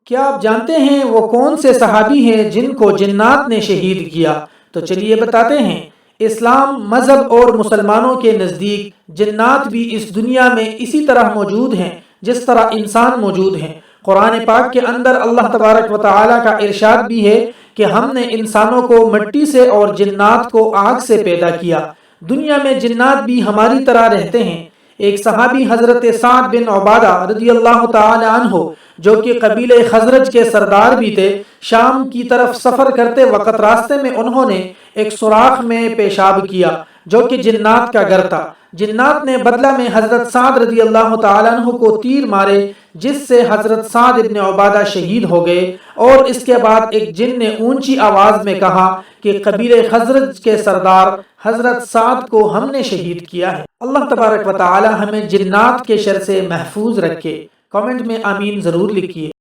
क्या आप जानते हैं वो कौन से सहाबी हैं जिनको जिन्नात ने शहीद किया? तो चलिए बताते हैं। इस्लाम मजहब और मुसलमानों के नज़दीक जिन्नात भी इस दुनिया में इसी तरह मौजूद हैं जिस तरह इंसान मौजूद हैं। कुरान पाक के अंदर अल्लाह तबारक व तआला का इरशाद भी है कि हमने इंसानों को मिट्टी से और जिन्नात को आग से पैदा किया। दुनिया में जिन्नात भी हमारी तरह रहते हैं। एक सहाबी हजरत साद बिन उबादा रज़ियल्लाहु ताला अन्हु, जो कि कबीले खजरज के सरदार भी थे, शाम की तरफ सफर करते वक्त रास्ते में उन्होंने एक सुराख में पेशाब किया जो कि जिन्नात का घर था। जिन्नात ने बदला में हजरत साद रज़ियल्लाहु ताला अन्हु को तीर मारे, जिससे हजरत साद इब्न उबादा शहीद हो गए। और इसके बाद एक जिन ने ऊंची आवाज में कहा कि कबीले खजरज के सरदार हजरत साद को हमने शहीद किया है। अल्लाह तबारक व तआला हमें जिन्नात के शर से महफूज रखे। कमेंट में आमीन जरूर लिखिए।